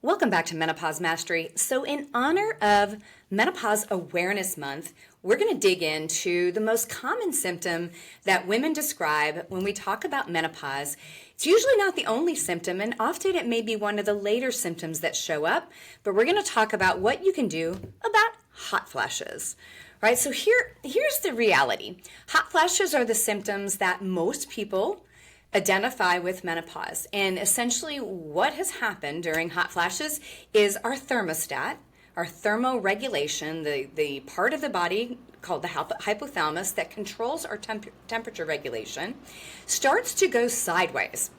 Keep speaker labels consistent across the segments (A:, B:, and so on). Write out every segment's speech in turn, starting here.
A: Welcome back to Menopause Mastery. So in honor of Menopause Awareness Month, we're going to dig into the most common symptom that women describe when we talk about menopause. It's usually not the only symptom, and often it may be one of the later symptoms that show up, but we're going to talk about what you can do about hot flashes. Right? So here's the reality. Hot flashes are the symptoms that most people identify with menopause. And essentially what has happened during hot flashes is our thermostat, our thermoregulation, the part of the body called the hypothalamus that controls our temperature regulation, starts to go sideways.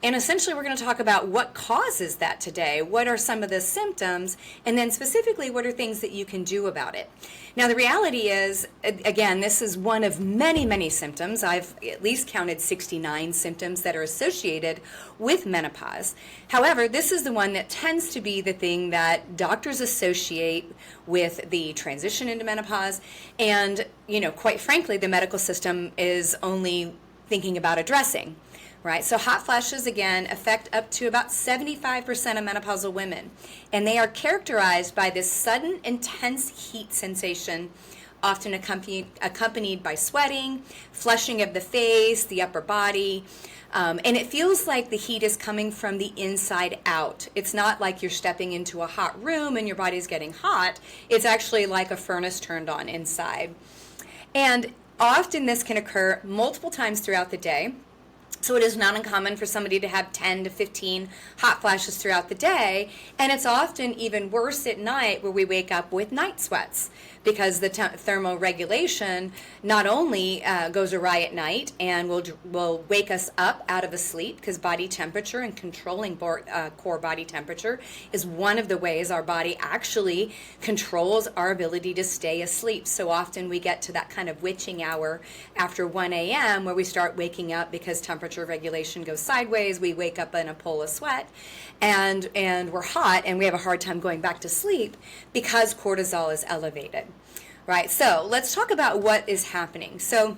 A: And essentially, we're going to talk about what causes that today, what are some of the symptoms, and then specifically, what are things that you can do about it. Now, the reality is, again, this is one of many, many symptoms. I've at least counted 69 symptoms that are associated with menopause. However, this is the one that tends to be the thing that doctors associate with the transition into menopause. And, quite frankly, the medical system is only thinking about addressing. Right, so hot flashes, again, affect up to about 75% of menopausal women. And they are characterized by this sudden, intense heat sensation, often accompanied by sweating, flushing of the face, the upper body. And it feels like the heat is coming from the inside out. It's not like you're stepping into a hot room and your body's getting hot. It's actually like a furnace turned on inside. And often this can occur multiple times throughout the day. So it is not uncommon for somebody to have 10 to 15 hot flashes throughout the day, and it's often even worse at night where we wake up with night sweats because the thermoregulation not only goes awry at night and will wake us up out of a sleep, because body temperature and controlling core body temperature is one of the ways our body actually controls our ability to stay asleep. So often we get to that kind of witching hour after 1 a.m. where we start waking up because temperature regulation goes sideways. We wake up in a pool of sweat and we're hot and we have a hard time going back to sleep because cortisol is elevated. Right, so let's talk about what is happening. So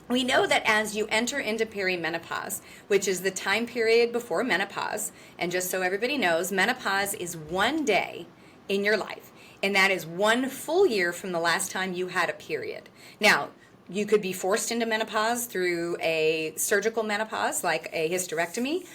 A: we know that as you enter into perimenopause, which is the time period before menopause, and just so everybody knows, menopause is one day in your life, and that is 1 full year from the last time you had a period. Now, you could be forced into menopause through a surgical menopause, like a hysterectomy.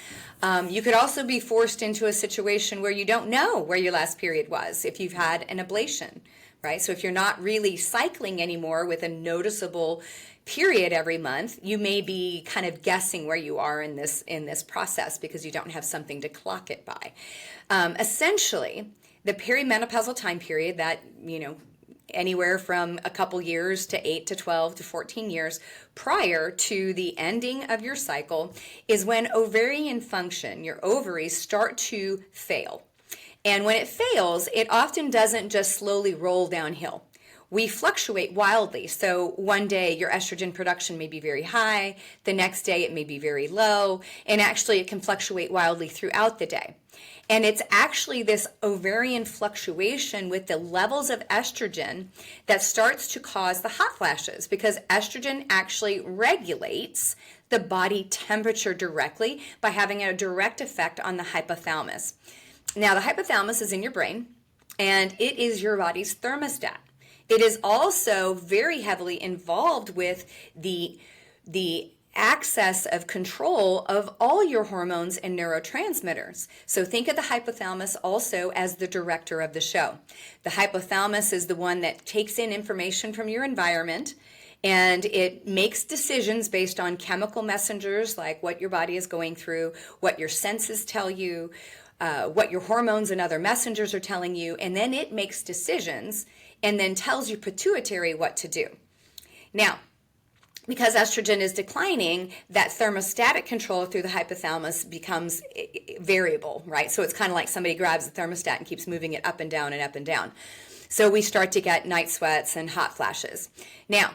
A: You could also be forced into a situation where you don't know where your last period was if you've had an ablation, right? So if you're not really cycling anymore with a noticeable period every month, you may be kind of guessing where you are in this process because you don't have something to clock it by. Essentially, the perimenopausal time period that, anywhere from a couple years to 8 to 12 to 14 years prior to the ending of your cycle is when ovarian function, your ovaries, start to fail. And when it fails, it often doesn't just slowly roll downhill. We fluctuate wildly. So one day your estrogen production may be very high, the next day it may be very low, and actually it can fluctuate wildly throughout the day. And it's actually this ovarian fluctuation with the levels of estrogen that starts to cause the hot flashes, because estrogen actually regulates the body temperature directly by having a direct effect on the hypothalamus. Now, the hypothalamus is in your brain, and it is your body's thermostat. It is also very heavily involved with the access of control of all your hormones and neurotransmitters. So think of the hypothalamus also as the director of the show. The hypothalamus is the one that takes in information from your environment, and it makes decisions based on chemical messengers like what your body is going through, what your senses tell you, what your hormones and other messengers are telling you, and then it makes decisions and then tells your pituitary what to do. Now, because estrogen is declining, that thermostatic control through the hypothalamus becomes variable, right? So it's kind of like somebody grabs the thermostat and keeps moving it up and down and up and down. So we start to get night sweats and hot flashes. Now,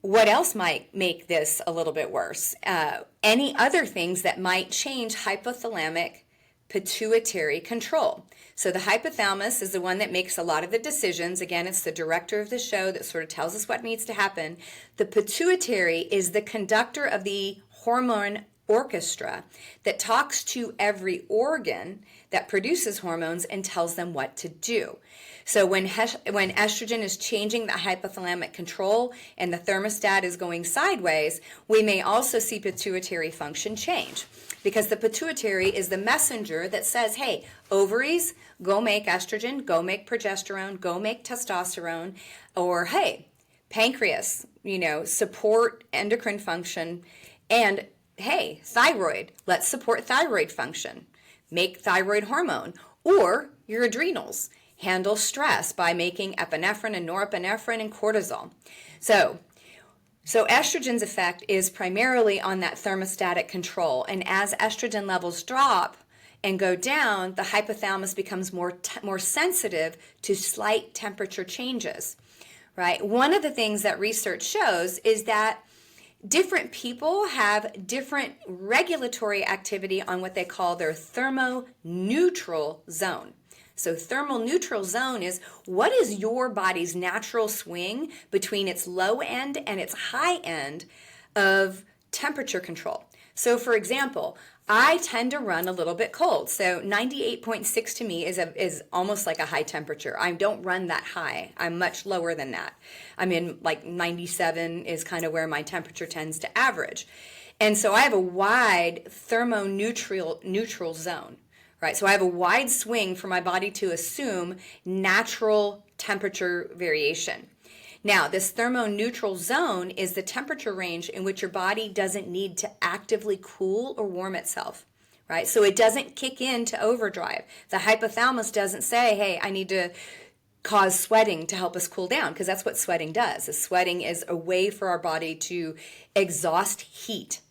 A: what else might make this a little bit worse? Any other things that might change hypothalamic pituitary control. So the hypothalamus is the one that makes a lot of the decisions. Again, it's the director of the show that sort of tells us what needs to happen. The pituitary is the conductor of the hormone orchestra that talks to every organ that produces hormones and tells them what to do. So when estrogen is changing the hypothalamic control and the thermostat is going sideways, we may also see pituitary function change, because the pituitary is the messenger that says, hey, ovaries, go make estrogen, go make progesterone, go make testosterone, or hey, pancreas, support endocrine function, and hey, thyroid, let's support thyroid function, make thyroid hormone, or your adrenals, handle stress by making epinephrine and norepinephrine and cortisol. So estrogen's effect is primarily on that thermostatic control, and as estrogen levels drop and go down, the hypothalamus becomes more sensitive to slight temperature changes, right? One of the things that research shows is that different people have different regulatory activity on what they call their thermoneutral zone. So thermal neutral zone is what is your body's natural swing between its low end and its high end of temperature control. So for example, I tend to run a little bit cold. So 98.6 to me is almost like a high temperature. I don't run that high. I'm much lower than that. I'm in like 97 is kind of where my temperature tends to average. And so I have a wide thermoneutral zone. Right, so I have a wide swing for my body to assume natural temperature variation. Now, this thermoneutral zone is the temperature range in which your body doesn't need to actively cool or warm itself, right? So it doesn't kick into overdrive. The hypothalamus doesn't say, hey, I need to cause sweating to help us cool down, because that's what sweating does. Sweating is a way for our body to exhaust heat.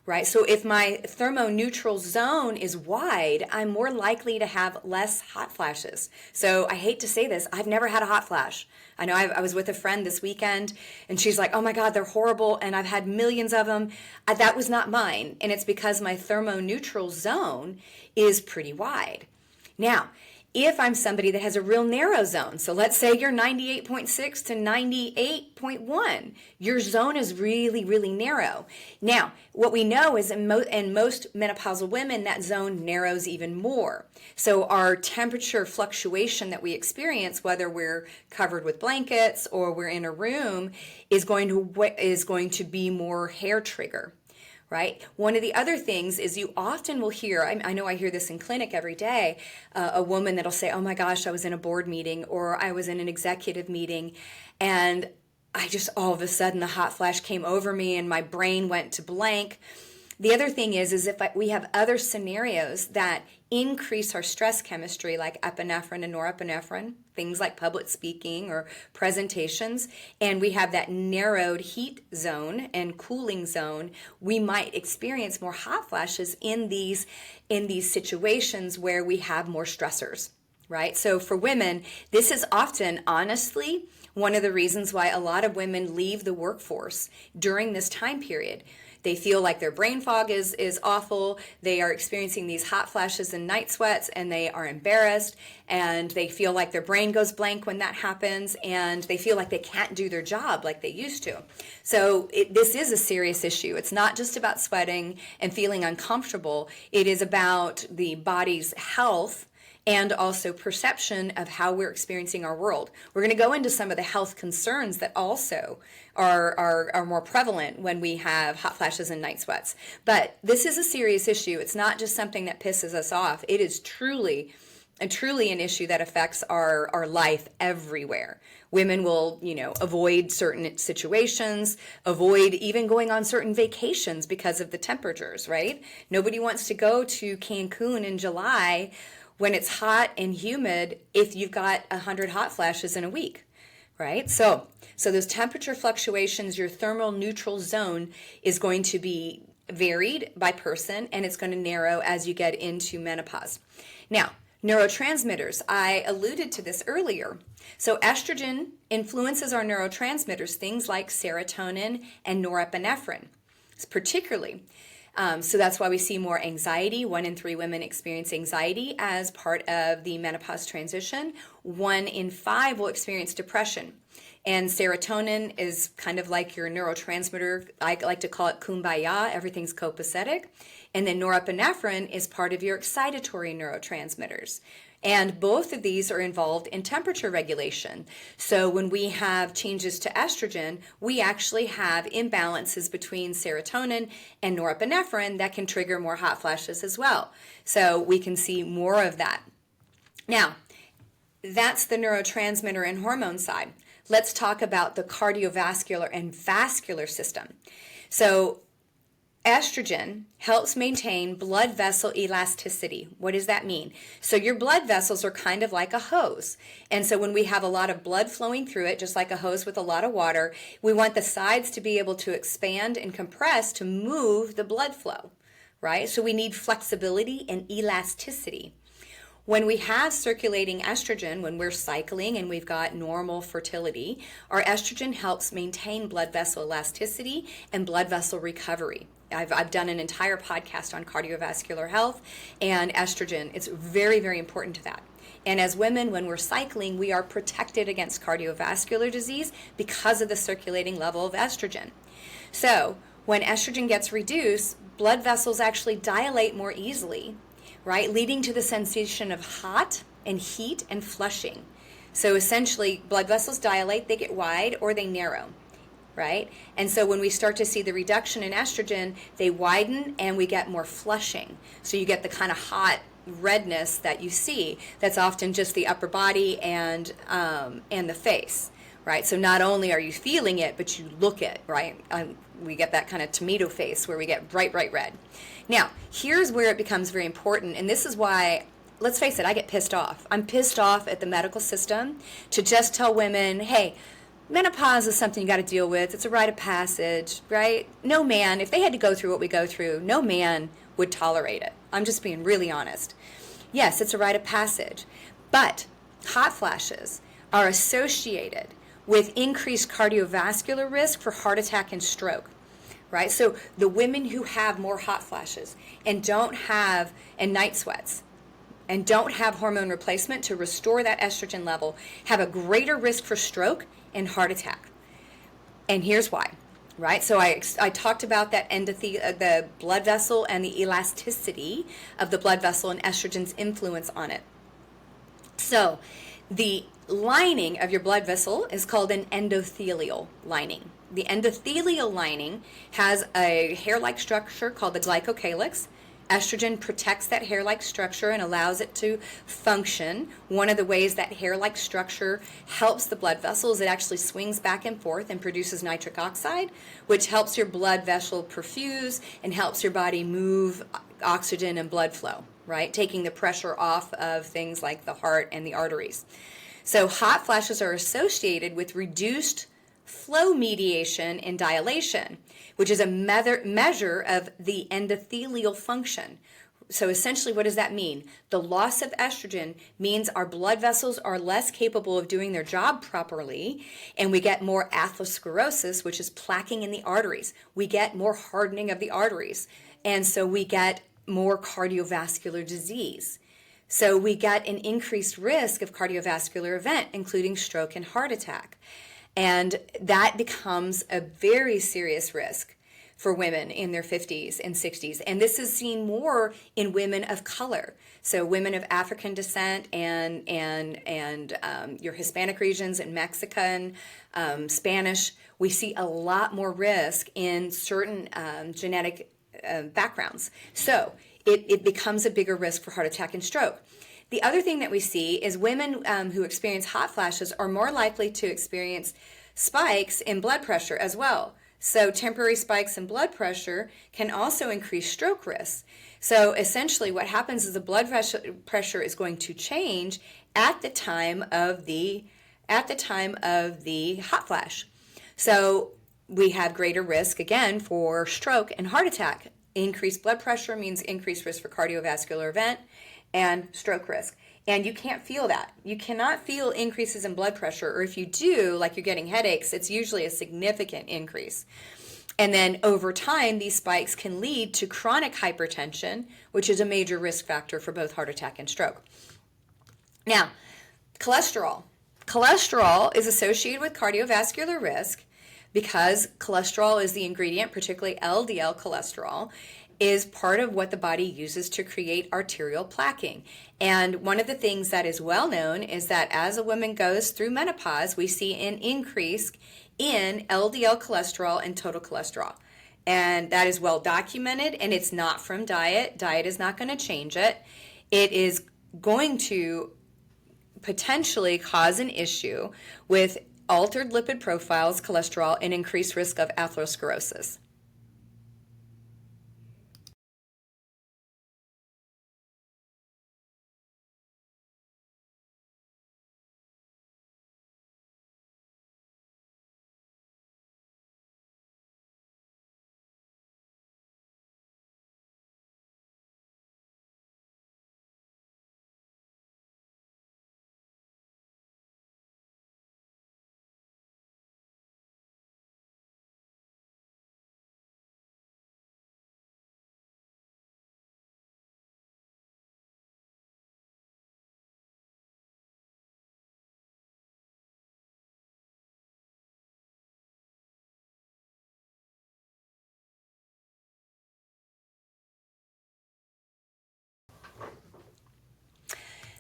A: Right, so if my thermoneutral zone is wide, I'm more likely to have less hot flashes. So I hate to say this, I've never had a hot flash. I know I was with a friend this weekend, and she's like, oh my God, they're horrible, and I've had millions of them. That was not mine, and it's because my thermoneutral zone is pretty wide. Now, if I'm somebody that has a real narrow zone, so let's say you're 98.6 to 98.1, your zone is really, really narrow. Now, what we know is in most menopausal women, that zone narrows even more. So our temperature fluctuation that we experience, whether we're covered with blankets or we're in a room, is going to be more hair trigger. Right? One of the other things is you often will hear, I know I hear this in clinic every day, a woman that'll say, oh my gosh, I was in a board meeting or I was in an executive meeting and I just all of a sudden a hot flash came over me and my brain went to blank. The other thing is if we have other scenarios that increase our stress chemistry like epinephrine and norepinephrine, things like public speaking or presentations, and we have that narrowed heat zone and cooling zone, we might experience more hot flashes in these situations where we have more stressors, right? So for women, this is often, honestly, one of the reasons why a lot of women leave the workforce during this time period. They feel like their brain fog is awful. They are experiencing these hot flashes and night sweats, and they are embarrassed, and they feel like their brain goes blank when that happens, and they feel like they can't do their job like they used to. So this is a serious issue. It's not just about sweating and feeling uncomfortable. It is about the body's health and also perception of how we're experiencing our world. We're going to go into some of the health concerns that also are more prevalent when we have hot flashes and night sweats. But this is a serious issue. It's not just something that pisses us off. It is truly an issue that affects our life everywhere. Women will, avoid certain situations, avoid even going on certain vacations because of the temperatures, right? Nobody wants to go to Cancun in July when it's hot and humid if you've got 100 hot flashes in a week, right? So those temperature fluctuations, your thermal neutral zone is going to be varied by person, and it's going to narrow as you get into menopause. Now, neurotransmitters, I alluded to this earlier. So estrogen influences our neurotransmitters, things like serotonin and norepinephrine, particularly. So that's why we see more anxiety. 1 in 3 women experience anxiety as part of the menopause transition. 1 in 5 will experience depression. And serotonin is kind of like your neurotransmitter. I like to call it kumbaya, everything's copacetic. And then norepinephrine is part of your excitatory neurotransmitters. And both of these are involved in temperature regulation. So when we have changes to estrogen, we actually have imbalances between serotonin and norepinephrine that can trigger more hot flashes as well. So we can see more of that. Now, that's the neurotransmitter and hormone side. Let's talk about the cardiovascular and vascular system. So estrogen helps maintain blood vessel elasticity. What does that mean? So your blood vessels are kind of like a hose. And so when we have a lot of blood flowing through it, just like a hose with a lot of water, we want the sides to be able to expand and compress to move the blood flow, right? So we need flexibility and elasticity. When we have circulating estrogen, when we're cycling and we've got normal fertility, our estrogen helps maintain blood vessel elasticity and blood vessel recovery. I've done an entire podcast on cardiovascular health and estrogen. It's very, very important to that. And as women, when we're cycling, we are protected against cardiovascular disease because of the circulating level of estrogen. So when estrogen gets reduced, blood vessels actually dilate more easily, right? Leading to the sensation of hot and heat and flushing. So essentially, blood vessels dilate, they get wide or they narrow, right? And so when we start to see the reduction in estrogen, they widen and we get more flushing. So you get the kind of hot redness that you see. That's often just the upper body and the face, right? So not only are you feeling it, but you look it, right? We get that kind of tomato face where we get bright red. Now, here's where it becomes very important, and this is why, let's face it, I get pissed off. I'm pissed off at the medical system to just tell women, hey, menopause is something you got to deal with. It's a rite of passage, right? No man, if they had to go through what we go through, no man would tolerate it. I'm just being really honest. Yes, it's a rite of passage, but hot flashes are associated with increased cardiovascular risk for heart attack and stroke. Right? So the women who have more hot flashes and night sweats and don't have hormone replacement to restore that estrogen level have a greater risk for stroke and heart attack. And here's why, right? So I talked about that the blood vessel and the elasticity of the blood vessel and estrogen's influence on it. So the lining of your blood vessel is called an endothelial lining. The endothelial lining has a hair-like structure called the glycocalyx. Estrogen protects that hair-like structure and allows it to function. One of the ways that hair-like structure helps the blood vessels, it actually swings back and forth and produces nitric oxide, which helps your blood vessel perfuse and helps your body move oxygen and blood flow, right? Taking the pressure off of things like the heart and the arteries. So hot flashes are associated with reduced flow mediation and dilation, which is a measure of the endothelial function. So essentially, what does that mean? The loss of estrogen means our blood vessels are less capable of doing their job properly, and we get more atherosclerosis, which is plaquing in the arteries. We get more hardening of the arteries, and so we get more cardiovascular disease. So we get an increased risk of cardiovascular event, including stroke and heart attack. And that becomes a very serious risk for women in their 50s and 60s. And this is seen more in women of color. So women of African descent and your Hispanic regions and Mexican, Spanish, we see a lot more risk in certain genetic backgrounds. So it becomes a bigger risk for heart attack and stroke. The other thing that we see is women who experience hot flashes are more likely to experience spikes in blood pressure as well. So temporary spikes in blood pressure can also increase stroke risk. So essentially what happens is the blood pressure is going to change at the time of the hot flash. So we have greater risk again for stroke and heart attack. Increased blood pressure means increased risk for cardiovascular event and stroke risk. And you can't feel that. You cannot feel increases in blood pressure, or if you do, like you're getting headaches, it's usually a significant increase. And then over time, these spikes can lead to chronic hypertension, which is a major risk factor for both heart attack and stroke. Now, cholesterol. Cholesterol is associated with cardiovascular risk because cholesterol is the ingredient, particularly LDL cholesterol, is part of what the body uses to create arterial plaquing. And one of the things that is well known is that as a woman goes through menopause, we see an increase in LDL cholesterol and total cholesterol. And that is well documented, and it's not from diet. Diet is not going to change it. It is going to potentially cause an issue with altered lipid profiles, cholesterol, and increased risk of atherosclerosis.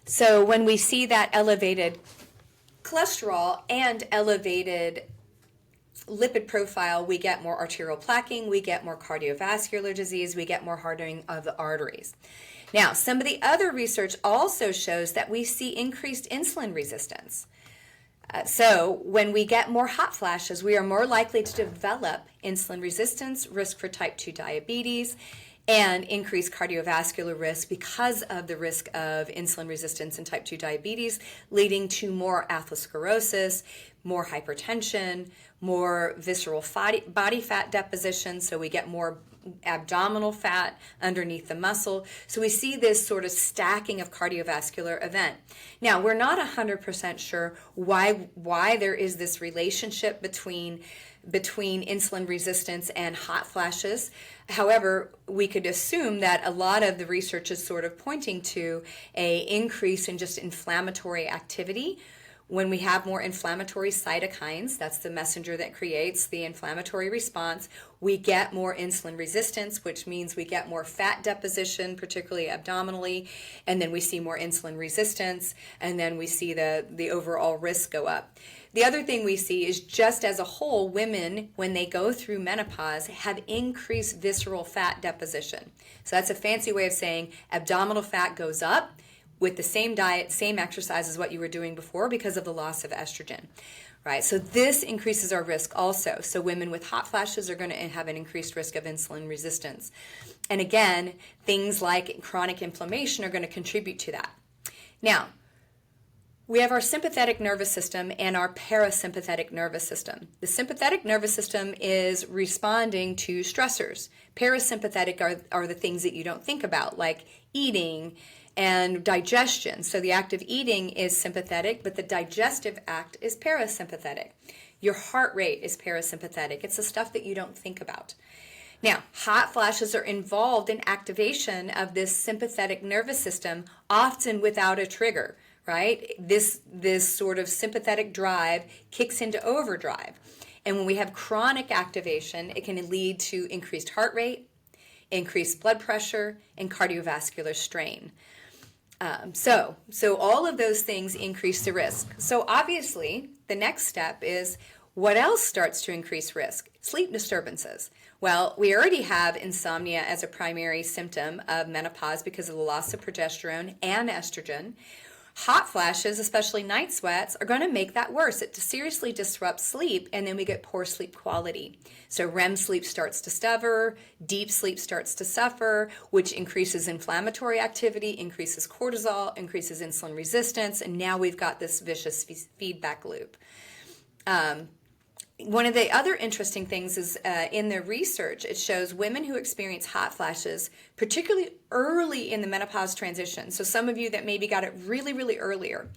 A: So when we see that elevated cholesterol and elevated lipid profile, we get more arterial plaquing, we get more cardiovascular disease, we get more hardening of the arteries. Now, some of the other research also shows that we see increased insulin resistance. So when we get more hot flashes, we are more likely to develop insulin resistance, risk for type 2 diabetes, and increased cardiovascular risk because of the risk of insulin resistance and type 2 diabetes, leading to more atherosclerosis, more hypertension, more visceral body fat deposition, so we get more abdominal fat underneath the muscle. So we see this sort of stacking of cardiovascular event. Now, we're not 100% sure why there is this relationship between insulin resistance and hot flashes. However, we could assume that a lot of the research is sort of pointing to an increase in just inflammatory activity. When we have more inflammatory cytokines, that's the messenger that creates the inflammatory response, we get more insulin resistance, which means we get more fat deposition, particularly abdominally, and then we see more insulin resistance, and then we see the overall risk go up. The other thing we see is just as a whole, women, when they go through menopause, have increased visceral fat deposition. So that's a fancy way of saying abdominal fat goes up with the same diet, same exercise as what you were doing before because of the loss of estrogen, right? So this increases our risk also. So women with hot flashes are going to have an increased risk of insulin resistance. And again, things like chronic inflammation are going to contribute to that. Now, we have our sympathetic nervous system and our parasympathetic nervous system. The sympathetic nervous system is responding to stressors. Parasympathetic are the things that you don't think about, like eating and digestion. So the act of eating is sympathetic, but the digestive act is parasympathetic. Your heart rate is parasympathetic. It's the stuff that you don't think about. Now, hot flashes are involved in activation of this sympathetic nervous system, often without a trigger, right? This sort of sympathetic drive kicks into overdrive. And when we have chronic activation, it can lead to increased heart rate, increased blood pressure, and cardiovascular strain. So all of those things increase the risk. So obviously, the next step is what else starts to increase risk? Sleep disturbances. Well, we already have insomnia as a primary symptom of menopause because of the loss of progesterone and estrogen. Hot flashes, especially night sweats, are going to make that worse. It seriously disrupts sleep, and then we get poor sleep quality. So REM sleep starts to suffer, deep sleep starts to suffer, which increases inflammatory activity, increases cortisol, increases insulin resistance, and now we've got this vicious feedback loop. One of the other interesting things is in the research, it shows women who experience hot flashes, particularly early in the menopause transition. So some of you that maybe got it really, really earlier,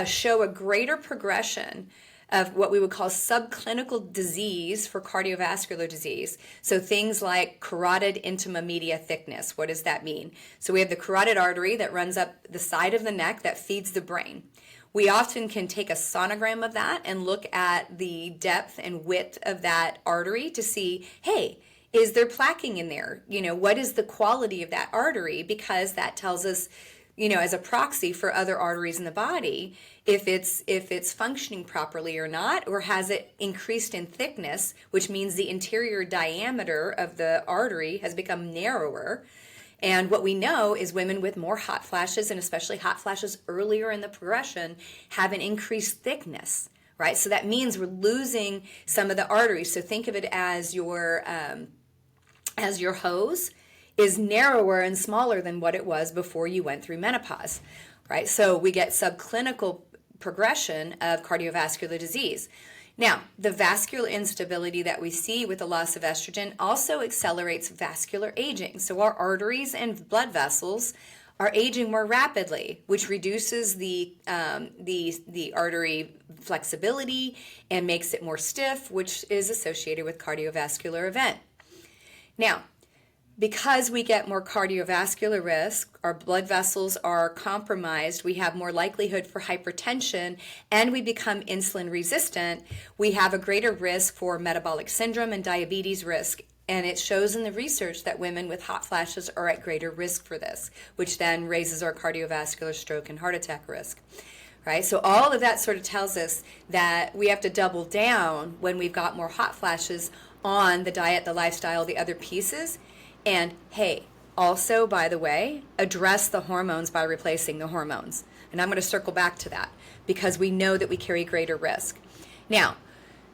A: show a greater progression of what we would call subclinical disease for cardiovascular disease. So things like carotid intima media thickness. What does that mean? So we have the carotid artery that runs up the side of the neck that feeds the brain. We often can take a sonogram of that and look at the depth and width of that artery to see, hey, is there plaquing in there? What is the quality of that artery? Because that tells us, as a proxy for other arteries in the body, if it's functioning properly or not, or has it increased in thickness, which means the interior diameter of the artery has become narrower. And what we know is women with more hot flashes, and especially hot flashes earlier in the progression, have an increased thickness, right? So that means we're losing some of the arteries. So think of it as your hose is narrower and smaller than what it was before you went through menopause, right? So we get subclinical progression of cardiovascular disease. Now, the vascular instability that we see with the loss of estrogen also accelerates vascular aging. So our arteries and blood vessels are aging more rapidly, which reduces the artery flexibility and makes it more stiff, which is associated with cardiovascular event. Now, because we get more cardiovascular risk, our blood vessels are compromised, we have more likelihood for hypertension, and we become insulin resistant, we have a greater risk for metabolic syndrome and diabetes risk. And it shows in the research that women with hot flashes are at greater risk for this, which then raises our cardiovascular, stroke, and heart attack risk. Right? So all of that sort of tells us that we have to double down when we've got more hot flashes on the diet, the lifestyle, the other pieces. And hey, also, by the way, address the hormones by replacing the hormones. And I'm going to circle back to that because we know that we carry greater risk. Now,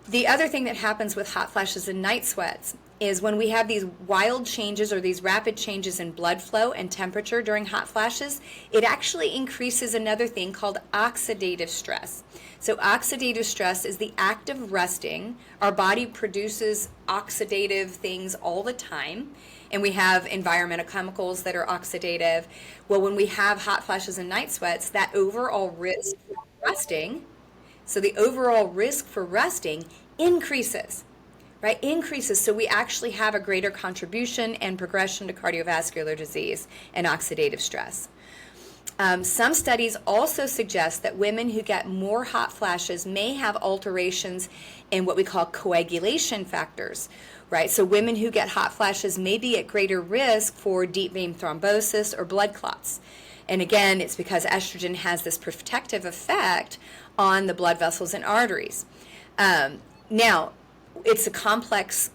A: the other thing that happens with hot flashes and night sweats is when we have these wild changes or these rapid changes in blood flow and temperature during hot flashes, it actually increases another thing called oxidative stress. So oxidative stress is the act of resting. Our body produces oxidative things all the time, and we have environmental chemicals that are oxidative. Well, when we have hot flashes and night sweats, that overall risk for resting, so the overall risk for resting increases. Right, increases, so we actually have a greater contribution and progression to cardiovascular disease and oxidative stress. Some studies also suggest that women who get more hot flashes may have alterations in what we call coagulation factors, right? So women who get hot flashes may be at greater risk for deep vein thrombosis or blood clots. And again, it's because estrogen has this protective effect on the blood vessels and arteries. Now, it's a complex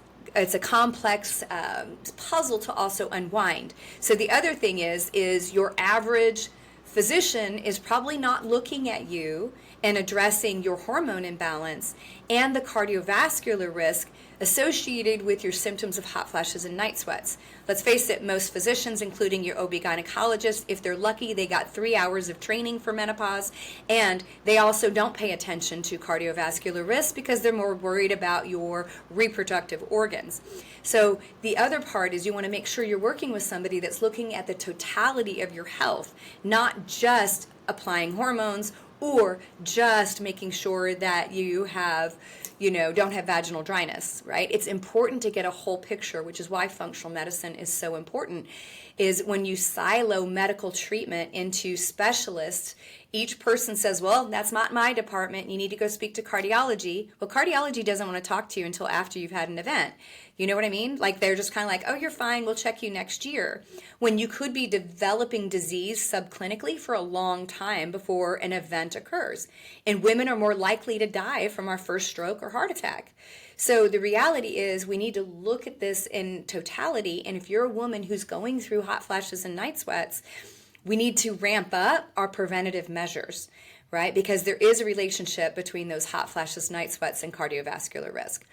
A: puzzle to also unwind. So the other thing is your average physician is probably not looking at you and addressing your hormone imbalance and the cardiovascular risk associated with your symptoms of hot flashes and night sweats. Let's face it, most physicians, including your OB-gynecologist, if they're lucky, they got 3 hours of training for menopause, and they also don't pay attention to cardiovascular risk because they're more worried about your reproductive organs. So the other part is you want to make sure you're working with somebody that's looking at the totality of your health, not just applying hormones or just making sure that you have, don't have vaginal dryness, right? It's important to get a whole picture, which is why functional medicine is so important, is when you silo medical treatment into specialists, each person says, well, that's not my department. You need to go speak to cardiology. Well, cardiology doesn't want to talk to you until after you've had an event. You know what I mean? Like they're just kind of like, oh, you're fine. We'll check you next year. When you could be developing disease subclinically for a long time before an event occurs. And women are more likely to die from our first stroke or heart attack. So the reality is we need to look at this in totality. And if you're a woman who's going through hot flashes and night sweats, we need to ramp up our preventative measures, right? Because there is a relationship between those hot flashes, night sweats, and cardiovascular risk.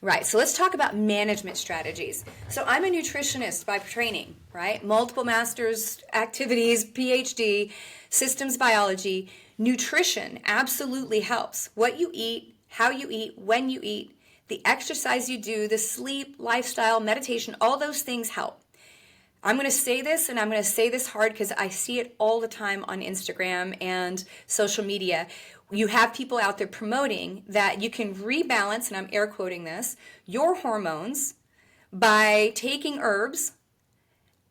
A: Right, so let's talk about management strategies. So I'm a nutritionist by training, right? Multiple master's activities, PhD, systems biology. Nutrition absolutely helps. What you eat, how you eat, when you eat, the exercise you do, the sleep, lifestyle, meditation, all those things help. I'm going to say this, and I'm going to say this hard because I see it all the time on Instagram and social media. You have people out there promoting that you can rebalance, and I'm air quoting this, your hormones by taking herbs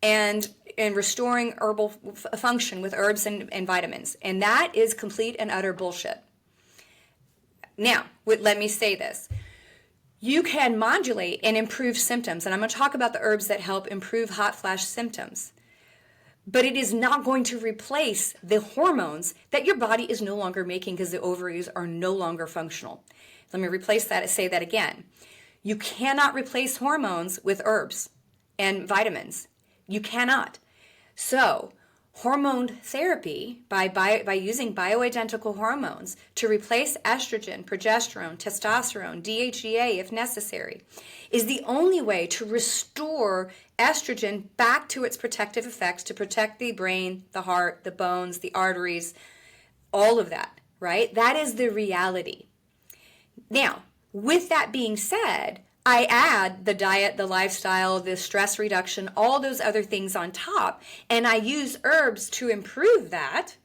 A: and restoring herbal function with herbs and vitamins. And that is complete and utter bullshit. Now, let me say this. You can modulate and improve symptoms, and I'm going to talk about the herbs that help improve hot flash symptoms. But it is not going to replace the hormones that your body is no longer making because the ovaries are no longer functional. Let me say that again. You cannot replace hormones with herbs and vitamins. You cannot. So, hormone therapy, by using bioidentical hormones to replace estrogen, progesterone, testosterone, DHEA if necessary, is the only way to restore estrogen back to its protective effects to protect the brain, the heart, the bones, the arteries, all of that, right? That is the reality. Now, with that being said, I add the diet, the lifestyle, the stress reduction, all those other things on top, and I use herbs to improve that.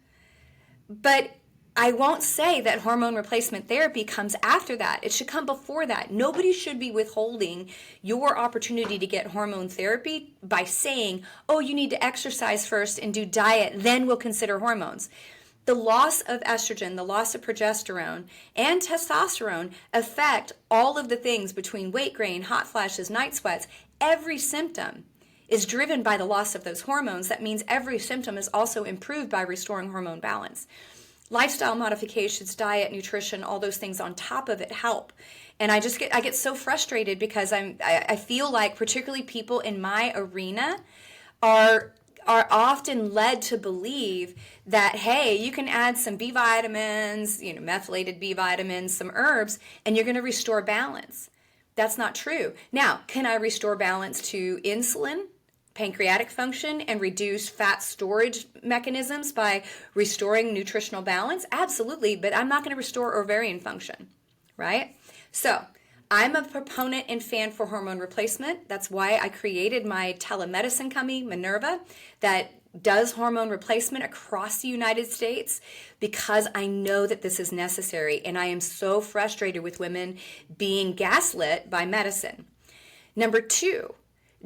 A: But I won't say that hormone replacement therapy comes after that. It should come before that. Nobody should be withholding your opportunity to get hormone therapy by saying, oh, you need to exercise first and do diet, then we'll consider hormones. The loss of estrogen, the loss of progesterone, and testosterone affect all of the things between weight gain, hot flashes, night sweats. Every symptom is driven by the loss of those hormones. That means every symptom is also improved by restoring hormone balance. Lifestyle modifications, diet, nutrition, all those things on top of it help. And I get so frustrated because I feel like particularly people in my arena are often led to believe that, hey, you can add some B vitamins, methylated B vitamins, some herbs, and you're going to restore balance. That's not true. Now, can I restore balance to insulin, pancreatic function, and reduce fat storage mechanisms by restoring nutritional balance? Absolutely, but I'm not going to restore ovarian function, right? So, I'm a proponent and fan for hormone replacement. That's why I created my telemedicine company, Minerva, that does hormone replacement across the United States because I know that this is necessary, and I am so frustrated with women being gaslit by medicine. Number 2,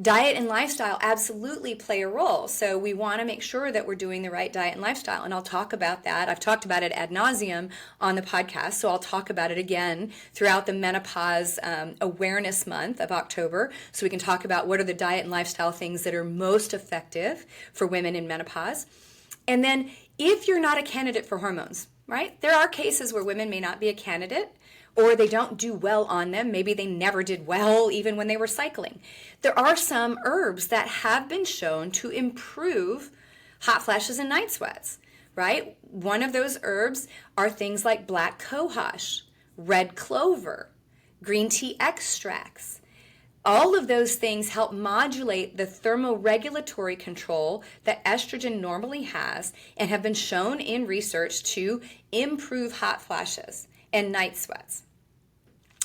A: diet and lifestyle absolutely play a role. So we want to make sure that we're doing the right diet and lifestyle. And I'll talk about that. I've talked about it ad nauseum on the podcast. So I'll talk about it again throughout the Menopause Awareness Month of October. So we can talk about what are the diet and lifestyle things that are most effective for women in menopause. And then if you're not a candidate for hormones, right? There are cases where women may not be a candidate, or they don't do well on them. Maybe they never did well even when they were cycling. There are some herbs that have been shown to improve hot flashes and night sweats, right? One of those herbs are things like black cohosh, red clover, green tea extracts. All of those things help modulate the thermoregulatory control that estrogen normally has and have been shown in research to improve hot flashes and night sweats.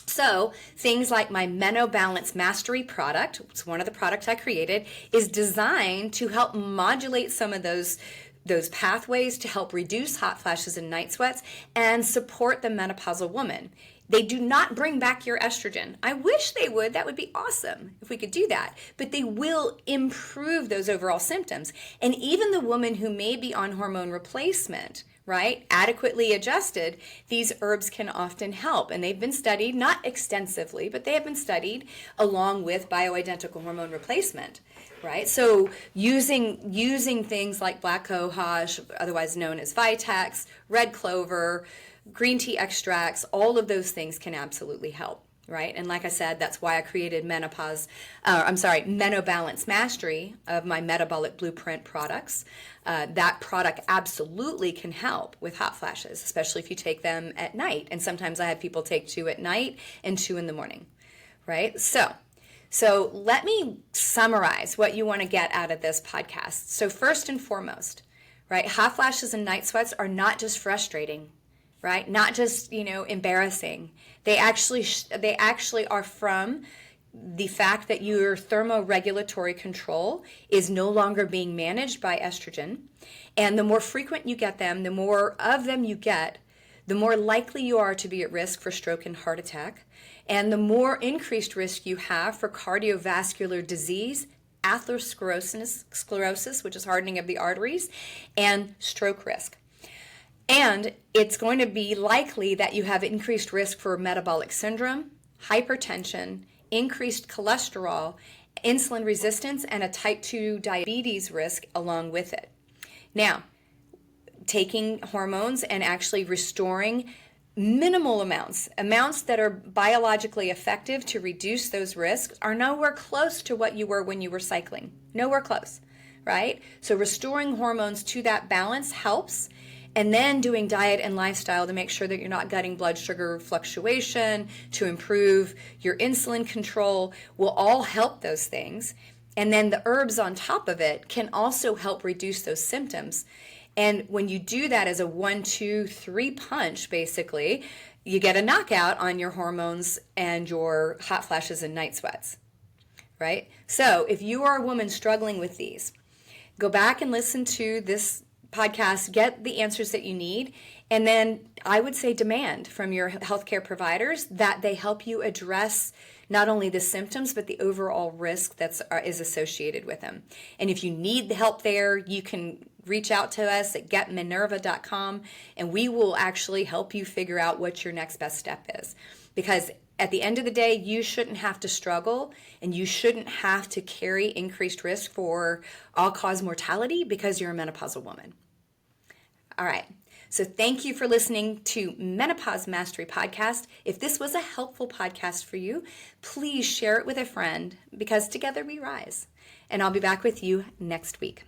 A: So things like my Menopause-Dr. Balance Mastery product, it's one of the products I created, is designed to help modulate some of those pathways to help reduce hot flashes and night sweats and support the menopausal woman. They do not bring back your estrogen. I wish they would. That would be awesome if we could do that. But they will improve those overall symptoms. And even the woman who may be on hormone replacement, right, adequately adjusted, these herbs can often help. And they've been studied, not extensively, but they have been studied along with bioidentical hormone replacement, right? So using things like black cohosh, otherwise known as Vitex, red clover, green tea extracts, all of those things can absolutely help, right? And like I said, that's why I created Menopause Balance Mastery of my metabolic blueprint products. That product absolutely can help with hot flashes, especially if you take them at night. And sometimes I have people take 2 at night and 2 in the morning, right? So let me summarize what you want to get out of this podcast. So first and foremost, right, hot flashes and night sweats are not just frustrating, right? Not just, embarrassing. They actually are from the fact that your thermoregulatory control is no longer being managed by estrogen. And the more frequent you get them, the more of them you get, the more likely you are to be at risk for stroke and heart attack. And the more increased risk you have for cardiovascular disease atherosclerosis, which is hardening of the arteries, and stroke risk. And it's going to be likely that you have increased risk for metabolic syndrome, hypertension, increased cholesterol, insulin resistance, and a type 2 diabetes risk along with it. Now, taking hormones and actually restoring minimal amounts that are biologically effective to reduce those risks are nowhere close to what you were when you were cycling. Nowhere close, right? So restoring hormones to that balance helps. And then doing diet and lifestyle to make sure that you're not getting blood sugar fluctuation, to improve your insulin control, will all help those things. And then the herbs on top of it can also help reduce those symptoms. And when you do that as a 1, 2, 3 punch, basically, you get a knockout on your hormones and your hot flashes and night sweats, right? So if you are a woman struggling with these, go back and listen to this podcast, get the answers that you need, and then I would say demand from your healthcare providers that they help you address not only the symptoms, but the overall risk that is associated with them. And if you need the help there, you can reach out to us at getminerva.com, and we will actually help you figure out what your next best step is. Because at the end of the day, you shouldn't have to struggle, and you shouldn't have to carry increased risk for all-cause mortality because you're a menopausal woman. All right. So thank you for listening to Menopause Mastery Podcast. If this was a helpful podcast for you, please share it with a friend, because together we rise. And I'll be back with you next week.